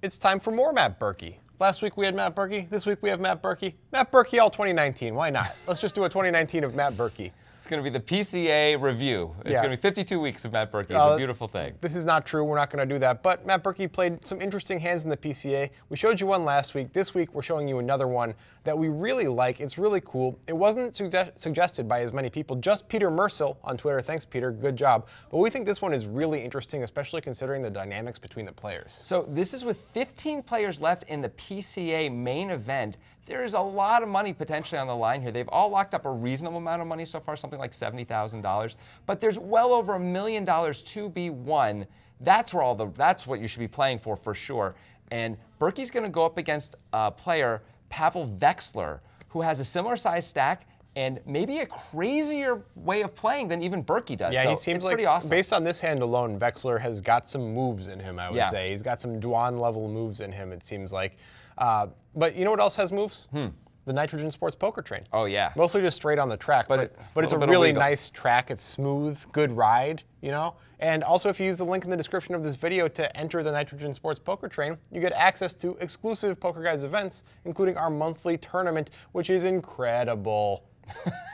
It's time for more Matt Berkey. Last week we had Matt Berkey. This week we have Matt Berkey. Matt Berkey all 2019. Why not? Let's just do a 2019 of Matt Berkey. It's going to be the PCA review. It's going to be 52 weeks of Matt Berkey. It's a beautiful thing. This is not true. We're not going to do that. But Matt Berkey played some interesting hands in the PCA. We showed you one last week. This week we're showing you another one that we really like. It's really cool. It wasn't suggested by as many people. Just Peter Mercil on Twitter. Thanks, Peter. Good job. But we think this one is really interesting, especially considering the dynamics between the players. So this is with 15 players left in the PCA main event. There's a lot of money potentially on the line here. They've all locked up a reasonable amount of money so far, something like $70,000. But there's well over $1 million to be won. That's what you should be playing for sure. And Berkey's going to go up against a player, Pavel Vexler, who has a similar size stack and maybe a crazier way of playing than even Berkey does. Yeah, so he seems like, pretty awesome. Based on this hand alone, Vexler has got some moves in him, I would say. He's got some Dwan-level moves in him, it seems like. But you know what else has moves? The Nitrogen Sports Poker Train. Oh, yeah. Mostly just straight on the track, but it's a really nice track. It's smooth, good ride, you know? And also, if you use the link in the description of this video to enter the Nitrogen Sports Poker Train, you get access to exclusive Poker Guys events, including our monthly tournament, which is incredible.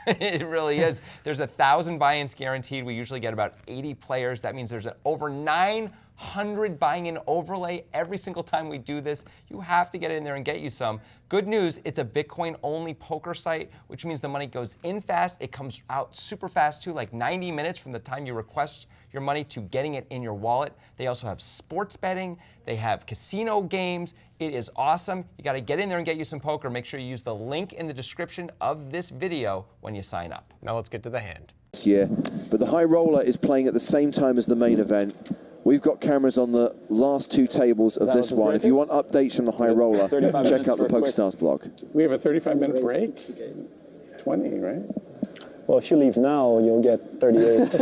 It really is. There's 1,000 buy-ins guaranteed. We usually get about 80 players. That means there's over 900 buying-in overlay every single time we do this. You have to get in there and get you some. Good news, it's a Bitcoin-only poker site, which means the money goes in fast. It comes out super fast, too, like 90 minutes from the time you request your money to getting it in your wallet. They also have sports betting. They have casino games. It is awesome. You got to get in there and get you some poker. Make sure you use the link in the description of this video when you sign up. Now let's get to the hand. Yeah, but the high roller is playing at the same time as the main event. We've got cameras on the last two tables of this one. If you want updates from the high roller, check out the PokerStars blog. We have a 35-minute break? 20, right? Well, if you leave now, you'll get 38.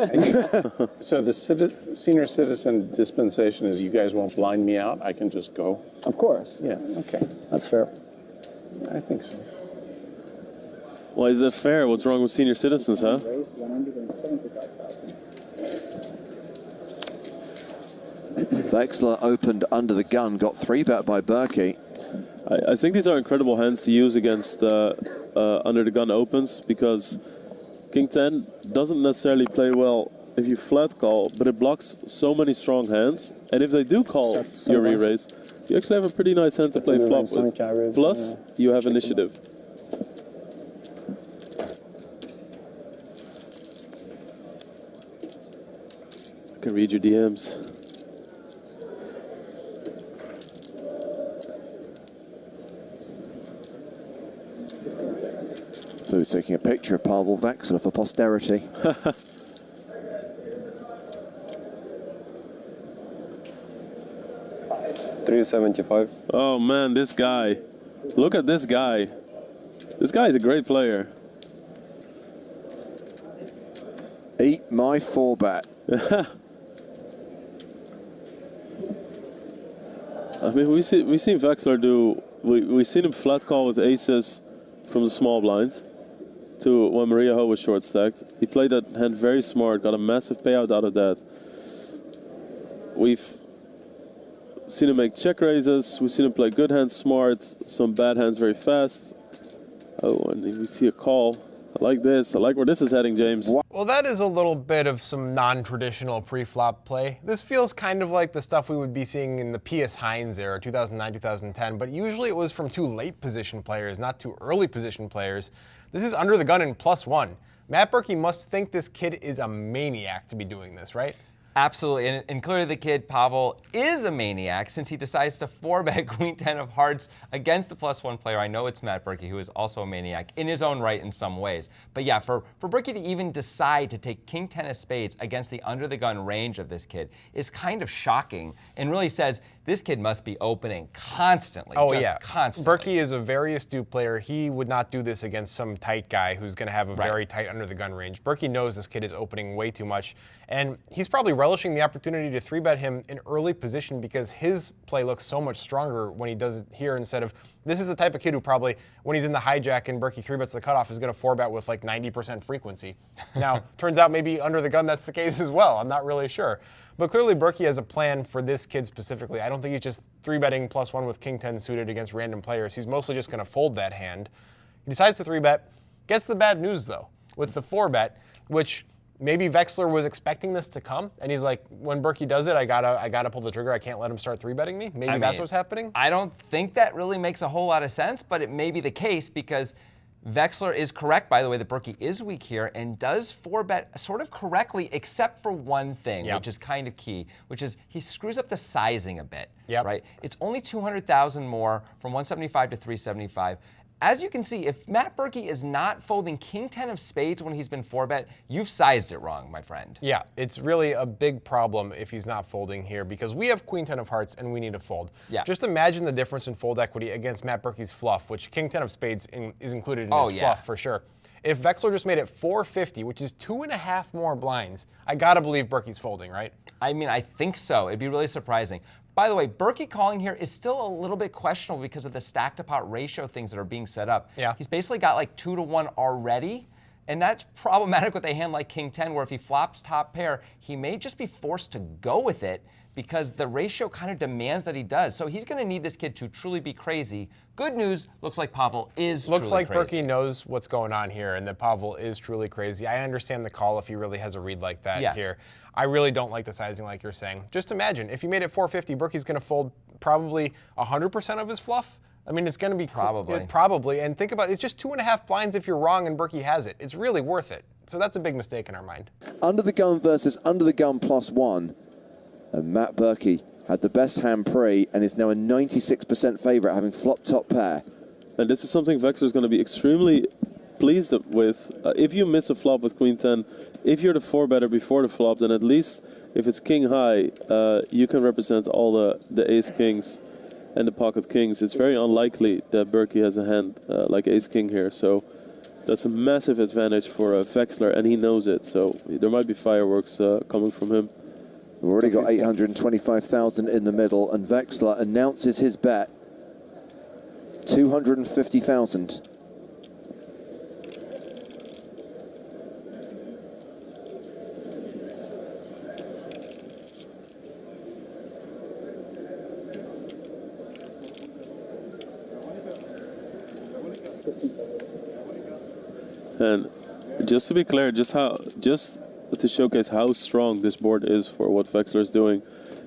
So the senior citizen dispensation is you guys won't blind me out? I can just go? Of course. Yeah, okay. That's fair. I think so. Why is that fair? What's wrong with senior citizens, huh? Vexler opened under the gun, got 3-bet by Berkey. I think these are incredible hands to use against under the gun opens, because King 10 doesn't necessarily play well if you flat call, but it blocks so many strong hands. And if they do call your re-raise, you actually have a pretty nice hand to play flop with. Plus, you have initiative. I can read your DMs. So he's taking a picture of Pavel Vexler for posterity. $375. Oh man, this guy. Look at this guy. This guy is a great player. Eat my 4-bet. I mean, we've seen Vexler do. We've seen him flat call with aces from the small blind to when Maria Ho was short stacked. He played that hand very smart, got a massive payout out of that. We've seen him make check raises. We've seen him play good hands smart, some bad hands very fast. Oh, and we see a call. I like this. I like where this is heading, James. Well, that is a little bit of some non-traditional pre-flop play. This feels kind of like the stuff we would be seeing in the P.S. Hines era, 2009-2010, but usually it was from two late position players, not two early position players. This is under the gun in +1. Matt Berkey must think this kid is a maniac to be doing this, right? Absolutely, and clearly the kid, Pavel, is a maniac since he decides to 4-bet Queen 10 of hearts against the +1 player. I know it's Matt Berkey, who is also a maniac in his own right in some ways. But yeah, for Berkey to even decide to take King 10 of spades against the under-the-gun range of this kid is kind of shocking and really says this kid must be opening constantly, constantly. Berkey is a very astute player. He would not do this against some tight guy who's going to have a very tight under-the-gun range. Berkey knows this kid is opening way too much, and he's probably right relishing the opportunity to 3-bet him in early position because his play looks so much stronger when he does it here instead of, this is the type of kid who probably, when he's in the hijack and Berkey 3-bets the cutoff, is going to 4-bet with like 90% frequency. Now, turns out maybe under the gun that's the case as well. I'm not really sure. But clearly Berkey has a plan for this kid specifically. I don't think he's just 3-betting +1 with King 10 suited against random players. He's mostly just going to fold that hand. He decides to 3-bet. Gets the bad news though, with the 4-bet, which maybe Vexler was expecting this to come, and he's like, when Berkey does it, I gotta pull the trigger. I can't let him start 3-betting me. Maybe that's what's happening. I don't think that really makes a whole lot of sense, but it may be the case because Vexler is correct, by the way, that Berkey is weak here and does 4-bet sort of correctly, except for one thing, which is kind of key, which is he screws up the sizing a bit. Right? It's only 200,000 more from 175 to 375. As you can see, if Matt Berkey is not folding King 10 of spades when he's been 4-bet, you've sized it wrong, my friend. Yeah, it's really a big problem if he's not folding here because we have Queen 10 of hearts and we need to fold. Just imagine the difference in fold equity against Matt Berkey's fluff, which King 10 of spades is included in his fluff for sure. If Vexler just made it 450, which is 2.5 more blinds, I gotta believe Berkey's folding, right? I mean, I think so. It'd be really surprising. By the way, Berkey calling here is still a little bit questionable because of the stack to pot ratio things that are being set up. He's basically got like 2-to-1 already, and that's problematic with a hand like King 10, where if he flops top pair, he may just be forced to go with it because the ratio kind of demands that he does. So he's going to need this kid to truly be crazy. Good news, looks like Pavel is Looks truly like crazy. Berkey knows what's going on here and that Pavel is truly crazy. I understand the call if he really has a read like that here. I really don't like the sizing like you're saying. Just imagine, if you made it 450, Berkey's going to fold probably 100% of his fluff. I mean, it's going to be probably. And think about it, it's just 2.5 blinds if you're wrong and Berkey has it. It's really worth it. So that's a big mistake in our mind. Under the gun versus under the gun +1. And Matt Berkey had the best hand pre and is now a 96% favorite, having flop top pair. And this is something Vexler's going to be extremely pleased with. If you miss a flop with Queen 10, if you're the 4-better before the flop, then at least if it's king high, you can represent all the ace kings and the pocket kings. It's very unlikely that Berkey has a hand like ace king here. So that's a massive advantage for Vexler, and he knows it. So there might be fireworks coming from him. We've already got 825,000 in the middle, and Vexler announces his bet. 250,000. And just to be clear, just to showcase how strong this board is for what Vexler is doing,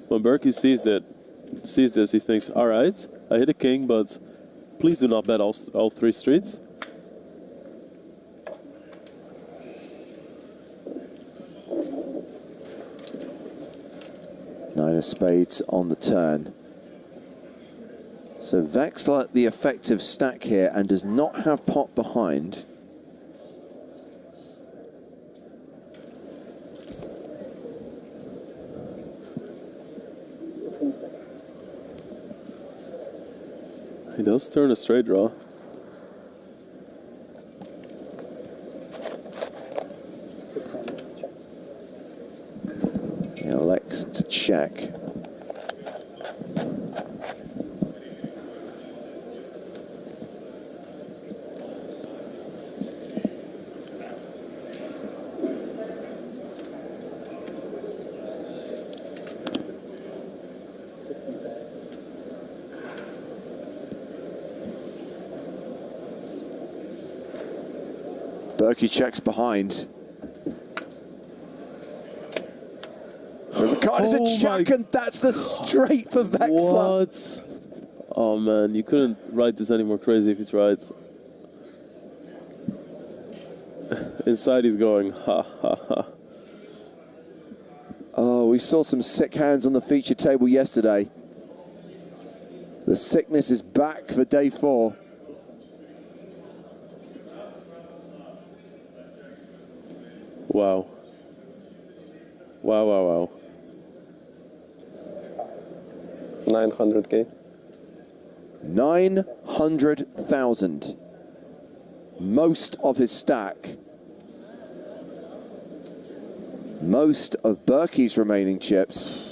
when Berkey sees this, he thinks, all right, I hit a king, but please do not bet all 3 streets. Nine of spades on the turn. So Vexler, the effective stack here, and does not have pot behind. He does turn a straight draw. He elects to check. Berkey checks behind. The card is a jack, and that's the straight for Vexler. What? Oh man, you couldn't write this any more crazy if you tried. Inside he's going, ha ha ha. Oh, we saw some sick hands on the feature table yesterday. The sickness is back for day 4. Wow. Wow, wow, wow. 900K. 900,000. Most of his stack. most of Berkey's remaining chips.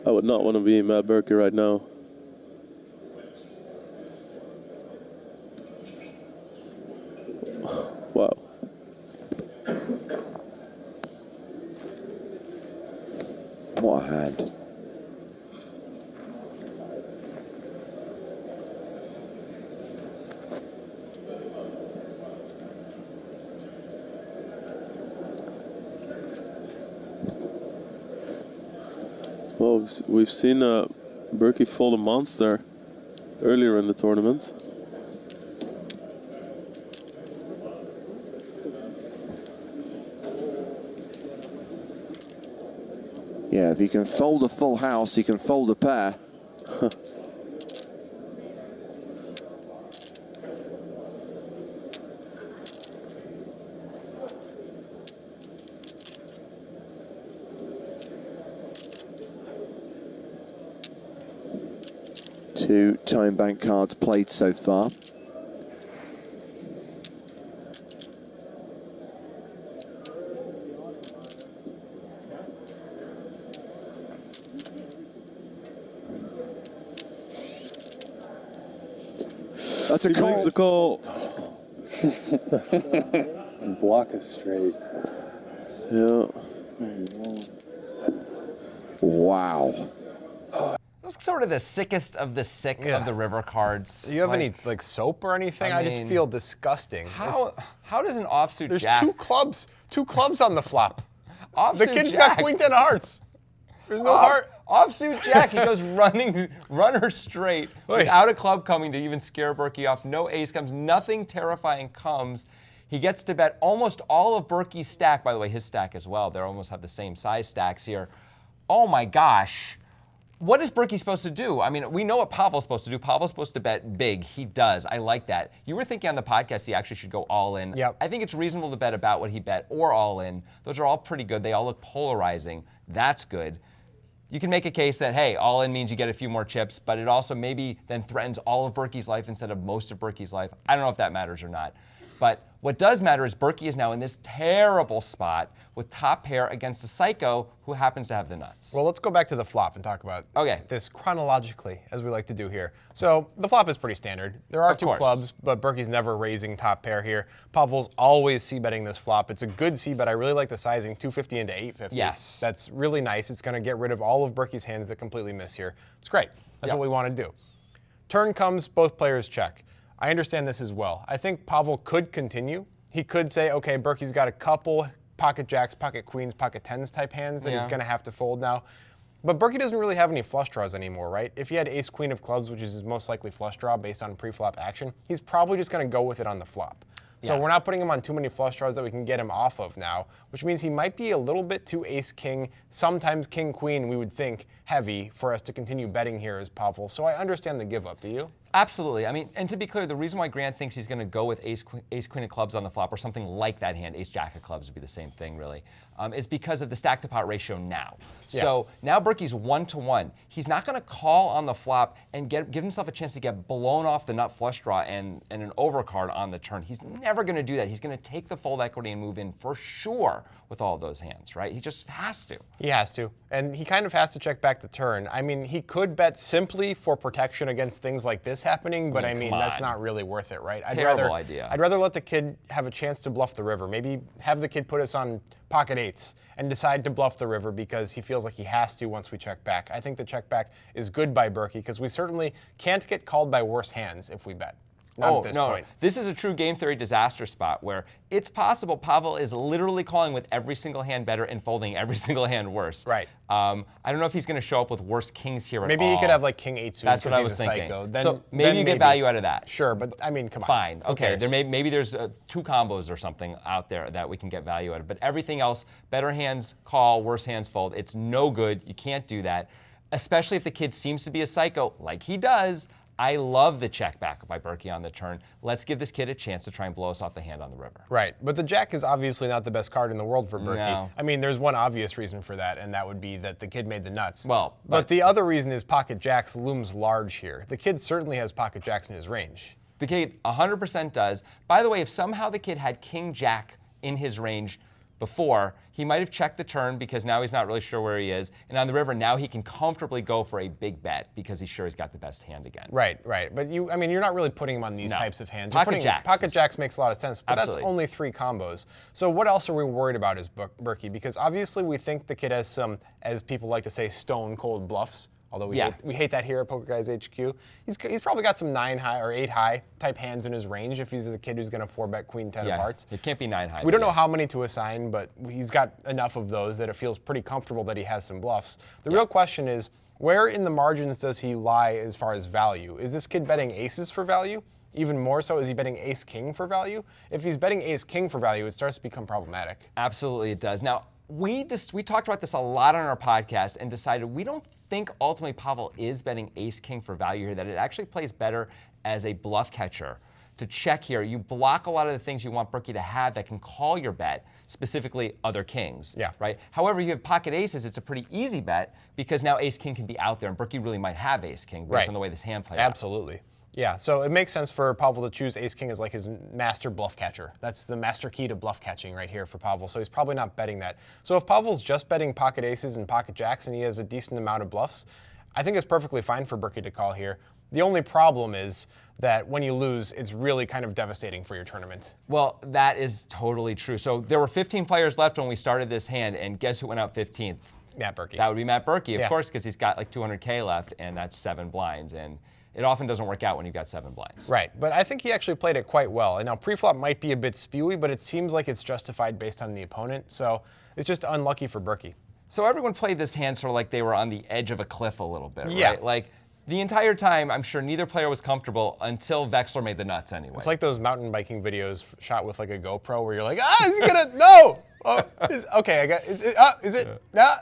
I would not want to be Matt Berkey right now. Wow. What a hand. Well, we've seen Berkey fold a monster earlier in the tournament. Yeah, if he can fold a full house, he can fold a pair. Two time bank cards played so far. That's a He makes call. the call. Block a straight. Yeah. Wow. It was sort of the sickest of the sick of the river cards. Do you have any like soap or anything? I just mean, feel disgusting. How does an offsuit There's jack? two clubs on the flop. Offsuit The kid's jack. got queen 10 of hearts. There's no heart. Offsuit jack. He goes runner straight without a club coming to even scare Berkey off. No ace comes. Nothing terrifying comes. He gets to bet almost all of Berkey's stack. By the way, his stack as well. They almost have the same size stacks here. Oh my gosh. What is Berkey supposed to do? I mean, we know what Pavel's supposed to do. Pavel's supposed to bet big. He does. I like that. You were thinking on the podcast he actually should go all in. Yep. I think it's reasonable to bet about what he bet or all in. Those are all pretty good. They all look polarizing. That's good. You can make a case that, hey, all in means you get a few more chips, but it also maybe then threatens all of Berkey's life instead of most of Berkey's life. I don't know if that matters or not. But what does matter is Berkey is now in this terrible spot with top pair against a psycho who happens to have the nuts. Well, let's go back to the flop and talk about this chronologically, as we like to do here. So the flop is pretty standard. There are two clubs, but Berkey's never raising top pair here. Pavel's always c-betting this flop. It's a good c-bet. I really like the sizing, 250 into 850. Yes. That's really nice. It's going to get rid of all of Berkey's hands that completely miss here. It's great. That's what we want to do. Turn comes, both players check. I understand this as well. I think Pavel could continue. He could say, okay, Berkey's got a couple pocket jacks, pocket queens, pocket tens type hands that he's going to have to fold now. But Berkey doesn't really have any flush draws anymore, right? If he had ace queen of clubs, which is his most likely flush draw based on pre-flop action, he's probably just going to go with it on the flop. So we're not putting him on too many flush draws that we can get him off of now, which means he might be a little bit too ace-king, sometimes king-queen, we would think, heavy for us to continue betting here as Pavel. So I understand the give-up. Do you? Absolutely. I mean, and to be clear, the reason why Grant thinks he's going to go with ace queen of clubs on the flop or something like that hand, ace jack of clubs would be the same thing really, is because of the stack to pot ratio now. So now Berkey's 1-to-1. He's not going to call on the flop and give himself a chance to get blown off the nut flush draw and an overcard on the turn. He's never going to do that. He's going to take the fold equity and move in for sure with all of those hands, right? He just has to. He has to. And he kind of has to check back the turn. I mean, he could bet simply for protection against things like this happening, but I mean that's not really worth it, right? Terrible idea. I'd rather let the kid have a chance to bluff the river. Maybe have the kid put us on pocket eights and decide to bluff the river because he feels like he has to once we check back. I think the check back is good by Berkey because we certainly can't get called by worse hands if we bet. Not at this point. This is a true game theory disaster spot where it's possible Pavel is literally calling with every single hand better and folding every single hand worse. Right. I don't know if he's going to show up with worse kings here Maybe he could have like king 8 suited. That's what I was thinking. Psycho. So maybe you get value out of that. Sure, but I mean, come on. Fine. Okay. Maybe there's two combos or something out there that we can get value out of. But everything else, better hands call, worse hands fold. It's no good. You can't do that. Especially if the kid seems to be a psycho, like he does. I love the check back by Berkey on the turn. Let's give this kid a chance to try and blow us off the hand on the river. Right, but the jack is obviously not the best card in the world for Berkey. No. I mean, there's one obvious reason for that, and that would be that the kid made the nuts. Well, but the other reason is pocket jacks looms large here. The kid certainly has pocket jacks in his range. The kid 100% does. By the way, if somehow the kid had king-jack in his range before, he might have checked the turn because now he's not really sure where he is. And on the river, now he can comfortably go for a big bet because he's sure he's got the best hand again. Right. But I mean, you're not really putting him on these types of hands. Pocket jacks. Pocket jacks makes a lot of sense, but Absolutely. that's only 3 combos. So what else are we worried about as Berkey? Because obviously we think the kid has some, as people like to say, stone cold bluffs. Although we hate that here at Poker Guys HQ. He's probably got some 9 high or 8 high type hands in his range if he's a kid who's going to 4-bet queen 10 of hearts. It can't be 9 high. We don't know how many to assign, but he's got enough of those that it feels pretty comfortable that he has some bluffs. The real question is, where in the margins does he lie as far as value? Is this kid betting aces for value? Even more so, is he betting ace-king for value? If he's betting ace-king for value, it starts to become problematic. Absolutely it does. Now, we talked about this a lot on our podcast and decided we don't think ultimately Pavel is betting ace-king for value here, that it actually plays better as a bluff catcher. To check here, you block a lot of the things you want Berkey to have that can call your bet, specifically other kings. Yeah. Right? However, you have pocket aces, it's a pretty easy bet because now ace-king can be out there and Berkey really might have ace-king based on the way this hand plays out. Absolutely. Yeah, so it makes sense for Pavel to choose ace-king as like his master bluff catcher. That's the master key to bluff catching right here for Pavel, so he's probably not betting that. So if Pavel's just betting pocket aces and pocket jacks and he has a decent amount of bluffs, I think it's perfectly fine for Berkey to call here. The only problem is that when you lose, it's really kind of devastating for your tournament. Well, that is totally true. So there were 15 players left when we started this hand, and guess who went out 15th? Matt Berkey. That would be Matt Berkey, of course, because he's got like 200K left, and that's 7 blinds. And it often doesn't work out when you've got 7 blinds. Right, but I think he actually played it quite well. And now preflop might be a bit spewy, but it seems like it's justified based on the opponent. So it's just unlucky for Berkey. So everyone played this hand sort of like they were on the edge of a cliff a little bit, Yeah. right? Like the entire time, I'm sure neither player was comfortable until Vexler made the nuts anyway. It's like those mountain biking videos shot with like a GoPro where you're like, is he gonna, no! Oh, okay, I got, is it, nah,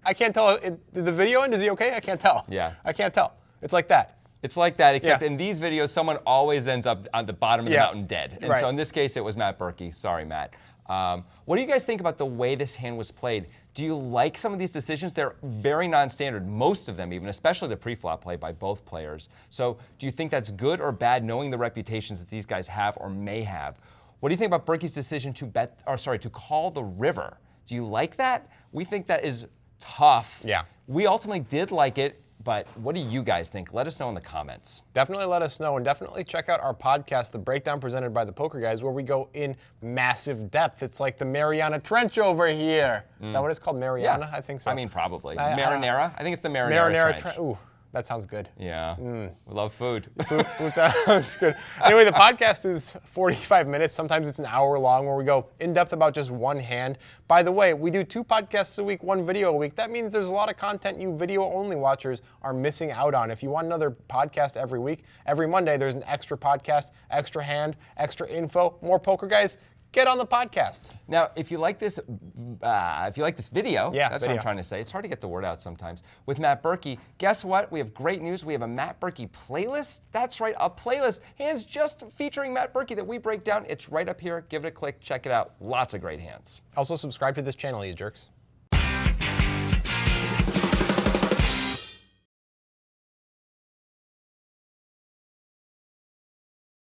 I can't tell, did the video end, is he okay? I can't tell. Yeah. I can't tell. It's like that. It's like that, except in these videos, someone always ends up on the bottom of the mountain dead. And so in this case, it was Matt Berkey. Sorry, Matt. What do you guys think about the way this hand was played? Do you like some of these decisions? They're very non-standard, most of them even, especially the pre-flop play by both players. So do you think that's good or bad, knowing the reputations that these guys have or may have? What do you think about Berkey's decision to call the river? Do you like that? We think that is tough. Yeah. We ultimately did like it. But what do you guys think? Let us know in the comments. Definitely let us know, and definitely check out our podcast, The Breakdown, presented by the Poker Guys, where we go in massive depth. It's like the Mariana Trench over here. Is that what it's called, Mariana? Yeah. I think so. I mean, probably. Marinara? I think it's the Marinara Trench. Ooh, that sounds good. Yeah. We love food. Food sounds good. Anyway, the podcast is 45 minutes. Sometimes it's an hour long where we go in depth about just one hand. By the way, we do 2 podcasts a week, 1 video a week. That means there's a lot of content you video-only watchers are missing out on. If you want another podcast every week, every Monday there's an extra podcast, extra hand, extra info, more Poker Guys. Get on the podcast. Now, if you like this video, that's what I'm video. trying to say. It's hard to get the word out sometimes. With Matt Berkey, guess what? We have great news. We have a Matt Berkey playlist. That's right, a playlist. Hands just featuring Matt Berkey that we break down. It's right up here. Give it a click. Check it out. Lots of great hands. Also, subscribe to this channel, you jerks.